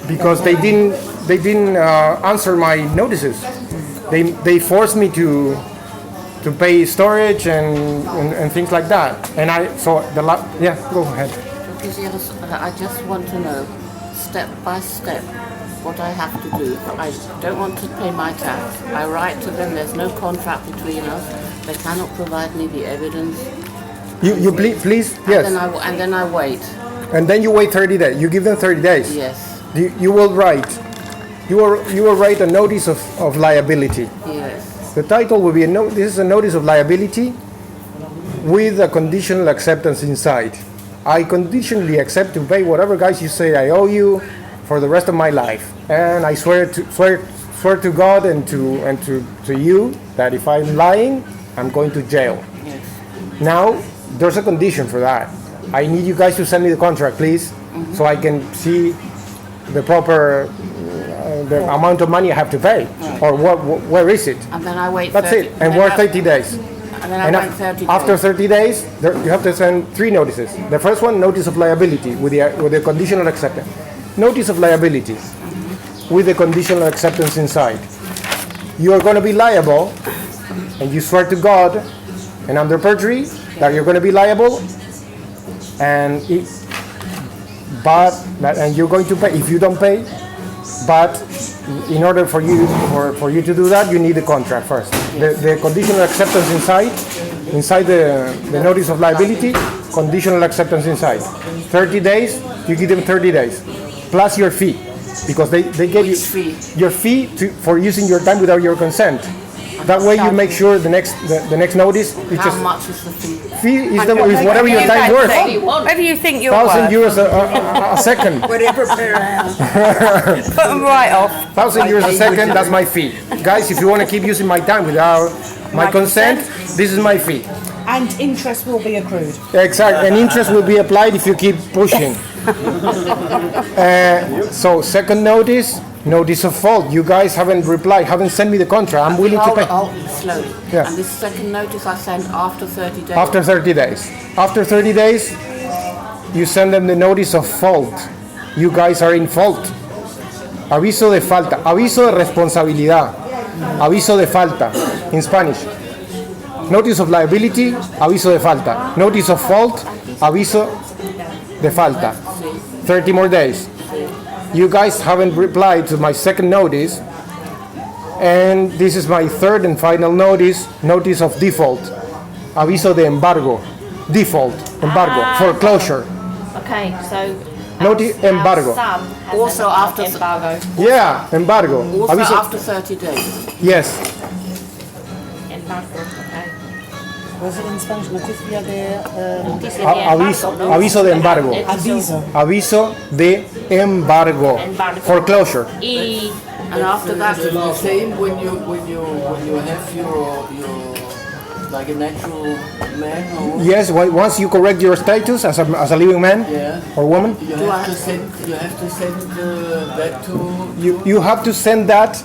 because they didn't answer my notices. They forced me to pay storage and things like that. And go ahead. I just want to know, step by step, what I have to do. I don't want to pay my tax. I write to them. There's no contract between us. They cannot provide me the evidence. You please yes. And then I wait. And then you wait 30 days. You give them 30 days. Yes. You will write. You will write a notice of liability. Yes. The title will be this is a notice of liability with a conditional acceptance inside. I conditionally accept to pay whatever guys you say I owe you for the rest of my life, and I swear to God and to you that if I'm lying, I'm going to jail. Yes. Now there's a condition for that. I need you guys to send me the contract, please, so I can see the proper the amount of money I have to pay, or where is it? And then I wait. That's it. And we're 30 days. And then I wait 30 days. After 30 days, you have to send 3 notices. The first one, notice of liability with the conditional acceptance. Notice of liability with the conditional acceptance inside. You are going to be liable, and you swear to God and under perjury that you're going to be liable, and you're going to pay if you don't pay. But in order for you to do that, you need the contract first. The conditional acceptance inside the notice of liability, conditional acceptance inside. 30 days, you give them 30 days, plus your fee, because they gave you your fee for using your time without your consent. That way you make sure the next notice. How much is the fee? Fee is whatever your time worth. Whatever you think you're 1,000 worth. euros a second. Whatever per hour. Put them right off. 1,000 euros a second, that's my fee. Guys, if you want to keep using my time without my consent, this is my fee. And interest will be accrued. Exactly, and interest will be applied if you keep pushing. So second notice of fault. You guys haven't replied, haven't sent me the contract. I'm willing to pay. Slowly. Yeah. And this second notice I send after 30 days. After 30 days. After 30 days, you send them the notice of fault. You guys are in fault. Aviso de falta. Aviso de responsabilidad. Aviso de falta. In Spanish. Notice of liability, aviso de falta. Notice of fault, aviso de falta. 30 more days. You guys haven't replied to my second notice, and this is my third and final notice of default. Aviso de embargo. Default, embargo, foreclosure. Okay, so Notice embargo. Also after embargo. Yeah, embargo. Also Aviso, after 30 days. yes. Embargo, okay. Was it in Spanish? Noticia de... Noticia de embargo, ¿no? Aviso de embargo. Aviso. Aviso de embargo. Embargo. Foreclosure. Y And after that, Is it the same when you have your like a natural man or Yes, once you correct your status as a living man yeah, or woman, you have to send that to you have to send that.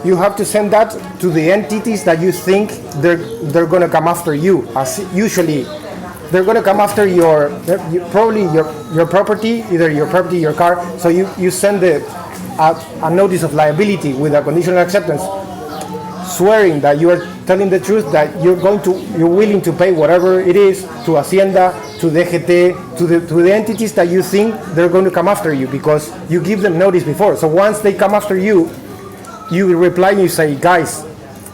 You have to send that to the entities that you think they're going to come after you. As usually, they're going to come after probably your property, either your property, your car. So you send a notice of liability with a conditional acceptance, swearing that you are telling the truth, that you're willing to pay whatever it is to Hacienda, to DGT, to the entities that you think they're going to come after you, because you give them notice before. So once they come after you, you will reply and you say, guys,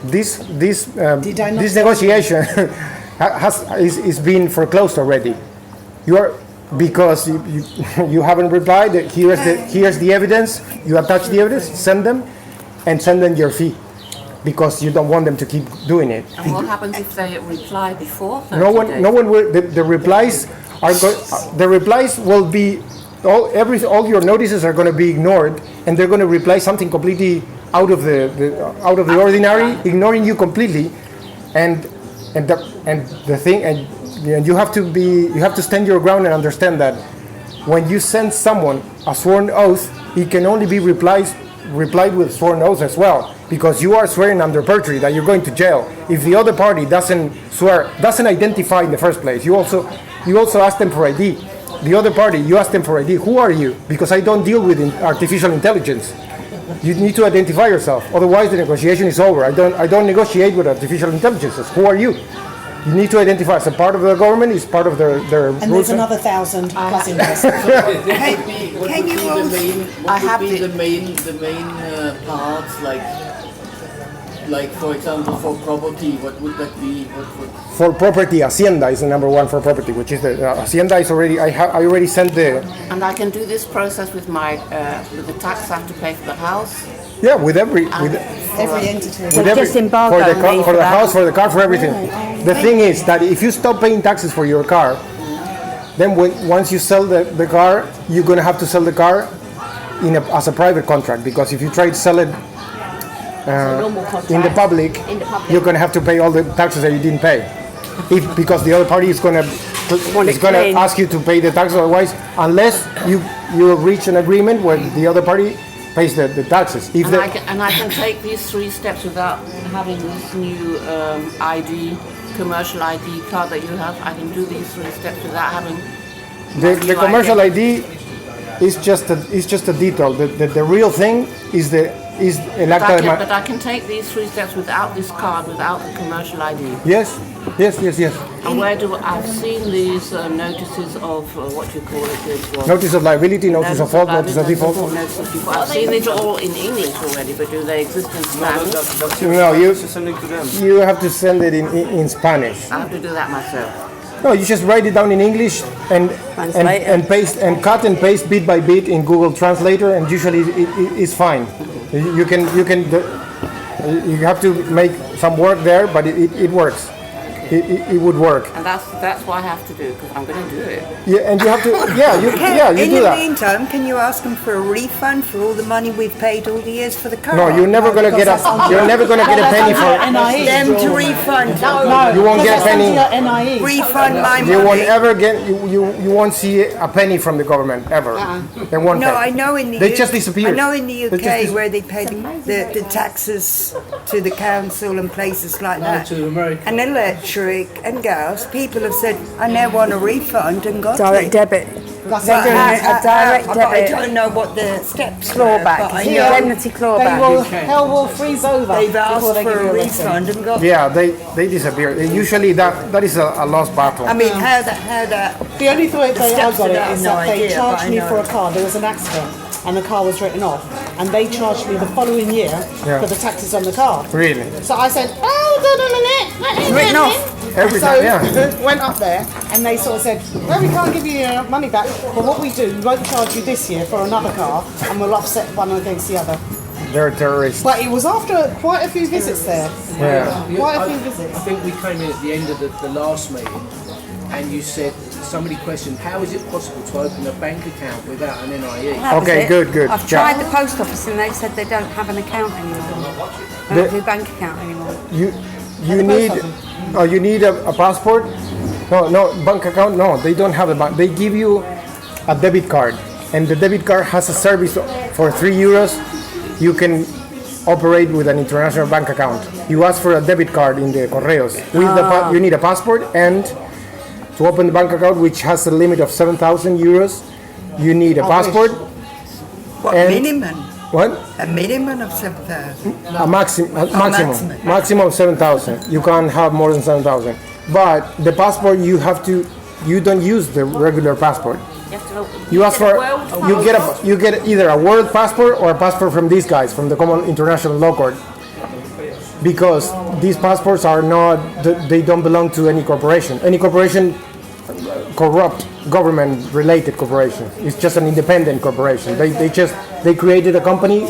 this negotiation is being foreclosed already. Because you haven't replied. Here's the evidence. You attach the evidence, send them your fee, because you don't want them to keep doing it. and what happens if they reply before 30 days? No one will. The replies will be all your notices are going to be ignored, and they're going to reply something completely out of the ordinary, ignoring you completely, and the thing, and you have to stand your ground and understand that when you send someone a sworn oath, it can only be replied with sworn oath as well, because you are swearing under perjury that you're going to jail. If the other party doesn't identify in the first place, you also ask them for ID. the other party, you ask them for ID. Who are you? Because I don't deal with artificial intelligence. You need to identify yourself. Otherwise, the negotiation is over. I don't negotiate with artificial intelligences. Who are you? You need to identify as a part of the government. Is part of their And rules. there's another 1,000 plus interest. Can you I have the main parts like for example for property? What would that be? What would For property, Hacienda is the number one for property, which is the Hacienda is already. I already sent the. And I can do this process with my with the tax I have to pay for the house. Yeah, with every Every entity. with every just embargo for the me for for the that. house, for the car, for everything. The thing is that if you stop paying taxes for your car, then once you sell the car, you're gonna have to sell the car as a private contract, because if you try to sell it Normal contract. in the public, In the public. you're gonna have to pay all the taxes that you didn't pay. Because the other party is gonna clean. ask you to pay the taxes, otherwise, unless you reach an agreement where the other party pays the taxes. If And I can take these 3 steps without having this new ID, commercial ID card that you have. I can do these 3 steps without having the commercial ID is just a detail. The real thing is el acta de But I can take these 3 steps without this card, without the commercial ID. Yes. And where do I've seen these notices of what you call it? Notice of liability, notice of fault, notice of default. Notice of default. I've seen it all in English already, but do they exist in Spanish? No, you have to send it in Spanish. I have to do that myself. No, you just write it down in English and paste and cut and paste bit by bit in Google Translator, and usually it's fine. You have to make some work there, but it works. It would work. And that's what I have to do, because I'm going to do it. Yeah, and you have to. You In do the that. meantime, can you ask them for a refund for all the money we've paid all the years for the car? No, you're never gonna get a. You're never gonna get a penny for. NIE. Them to refund. No, You won't get a because penny. that's under your NIE. Refund my You won't money. ever get. You won't see a penny from the government ever. They won't No, pay. I know in the They just disappear. I know in the They just UK where they pay the taxes to the council and places like that. to America? And electric and gas, people have said, I now want a refund and got Direct it. debit. That's But a direct but I debit. don't know what the steps Clawback. were, but I It's know indemnity They clawback. will, hell will freeze over they've before asked they give for you a a lesson. refund and got it. Yeah, they disappear. Usually that is a lost battle. I mean, how that The only way they steps got of it that, is no that they idea, charged but I me know. for a car. There was an accident and the car was written off. And they charged me the following year Yeah. for the taxes on the car. Really, So I said, oh, hold on a minute. Written off. every So time. Yeah. went up there and they sort of said, well, we can't give you your money back, but what we do, we won't charge you this year for another car and we'll offset one against the other. They're terrorists. But it was after quite a few visits there. Yeah. Quite a few visits. I think we came in at the end of the last meeting and you said, somebody questioned, how is it possible to open a bank account without an NIE? That was Okay, it. good. I've Yeah. tried the post office and they said they don't have an account anymore. They don't do bank account anymore. You need. Oh, you need a passport. No, bank account. No, they don't have a bank. They give you a debit card, and the debit card has a service for €3. You can operate with an international bank account. You ask for a debit card in the correos. You need a passport, and to open the bank account, which has a limit of €7,000, you need a passport. what And- minimum? What? A minimum of 7,000. A maximum. maximum. Maximum of 7,000. You can't have more than 7,000. But the passport you don't use the regular passport. You ask for you get either a world passport or a passport from these guys, from the Common International Law Court. Because these passports are not, they don't belong to any corporation. Any corporation, corrupt government-related corporation. It's just an independent corporation. They created a company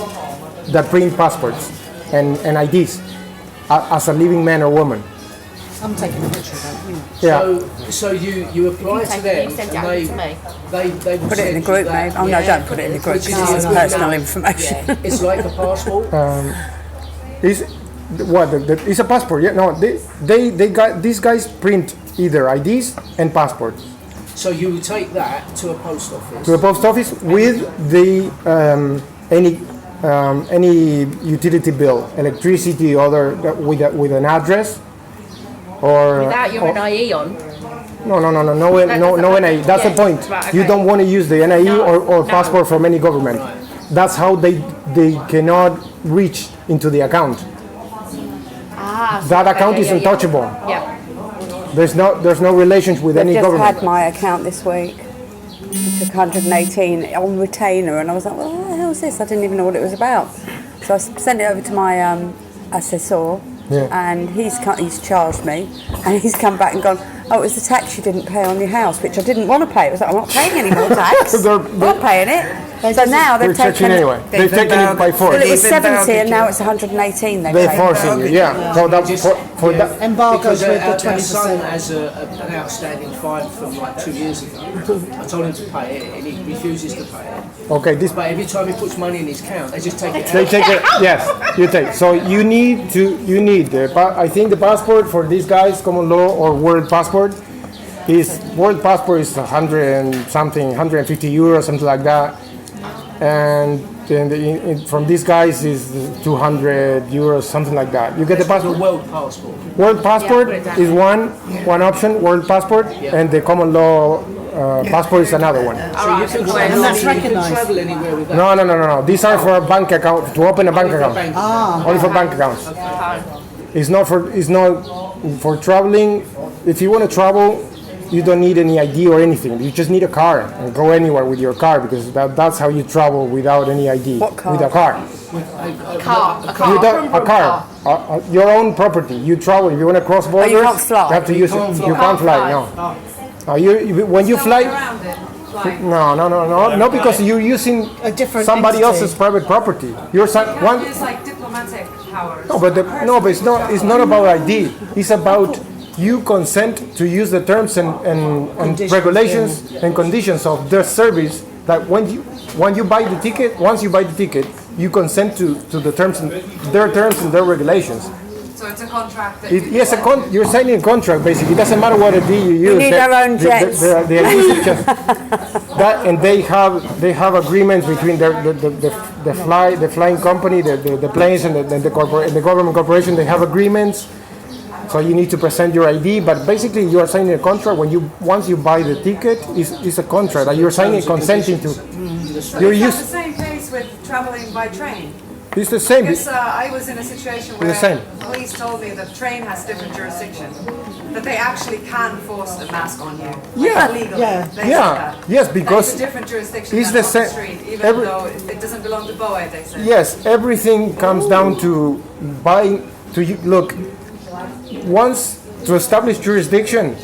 that print passports and IDs as a living man or woman. I'm taking a picture of that. Yeah. So you apply to them send it and over to me. they will Put it in send the you group, that. maybe. Oh no, don't put it in the group Which is because it's the personal amount. information. It's like a passport. Is what? It's a passport. Yeah. No. They got these guys print either IDs and passports So you would take that to a post office. to the post office with the any utility bill, electricity, other with an address, or Without your or- NIE on. No NIE. That's the point. Right, You okay. don't want to use the NIE or passport from any government. That's how they cannot reach into the account. That account is untouchable. Yeah. There's no relations with any I've just government. had my account this week. I took 118 on retainer, and I was like, well, what the hell is this? I didn't even know what it was about. So I sent it over to my assessor, and he's charged me, and he's come back and gone, oh, it was the tax you didn't pay on your house, which I didn't want to pay. It was like, I'm not paying any more tax. I'm not paying it. So now They're they've checking taken anyway. They've taken it by force. Well, it was Even 70 and though- now it's 118 they've They're taken. forcing you, yeah. So that for that. Embargoes Because with the our son 20%. has an outstanding fine from like 2 years ago. I told him to pay it, and he refuses to pay it. Okay, this But every time he puts money in his account, they just take it they out. take it. Yes, you take. So you need I think the passport for these guys, common law or world passport, world passport is 100 and something, 150 euros, something like that. And then from these guys is 200 euros, something like that. You get the The passport. world passport. World passport is one option, world passport, and the common law passport is another one. So you can travel, And that's you can recognised. travel anywhere with that. No. These are for a bank account, to open a bank Only for account. bank. Only for bank accounts. It's not for traveling. If you want to travel, you don't need any ID or anything. You just need a car and go anywhere with your car, because that's how you travel without any ID. What car? With a car. You don't, a car. Your own property. You travel. If you want to cross borders, you can't fly. you have to use it. You can't fly. No. When you fly. No, because you're using A different somebody entity. else's private property. You're one. It's like diplomatic powers. No, but it's not. It's not about ID. It's about you consent to use the terms and Conditions, regulations and conditions of their service. That when you buy the ticket, once you buy the ticket, you consent to the terms and their regulations. So it's a contract that Yes, you're signing a contract basically. It doesn't matter what ID you use. need our own jets. The ID is just that, and they have agreements between the flying company, the planes, and the government corporation. They have agreements. So you need to present your ID, but basically you are signing a contract. Once you buy the ticket, it's a contract that you're signing, consenting to. You're It's not used. the same case with traveling by train. It's the same. Because I was in a situation where the same. police told me that train has different jurisdiction, that they actually can force a mask on you. Yeah. Legally. Yeah. They Yeah. said that. Yes, That because it's a different jurisdiction it's than the on the same- street, even every- though it doesn't belong to BOE, they said. Yes, everything comes down to buying. Look, once to establish jurisdiction,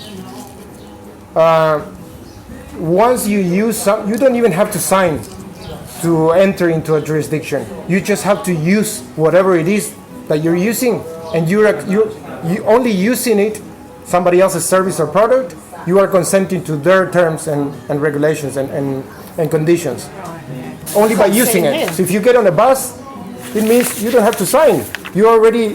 once you use some, you don't even have to sign to enter into a jurisdiction. You just have to use whatever it is that you're using, and you only using it, somebody else's service or product. You are consenting to their terms and regulations and conditions. Only by using Same it. here. So if you get on a bus, it means you don't have to sign. You already,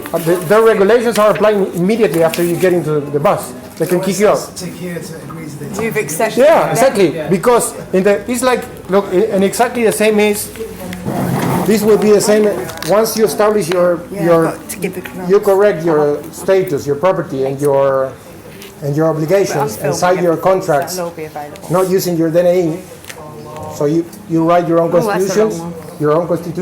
their regulations are applying immediately after you get into the bus. They can kick you out. Tick here to agree to the You've accepted Yeah, exactly. Because it's like, look, and exactly the same is, this will be the same, once you establish I've got to give it you correct your status, your property, and your obligations, and sign your contracts, That'll all be available. not using your DNI. So you write your own that's a long constitutions, your own constitution.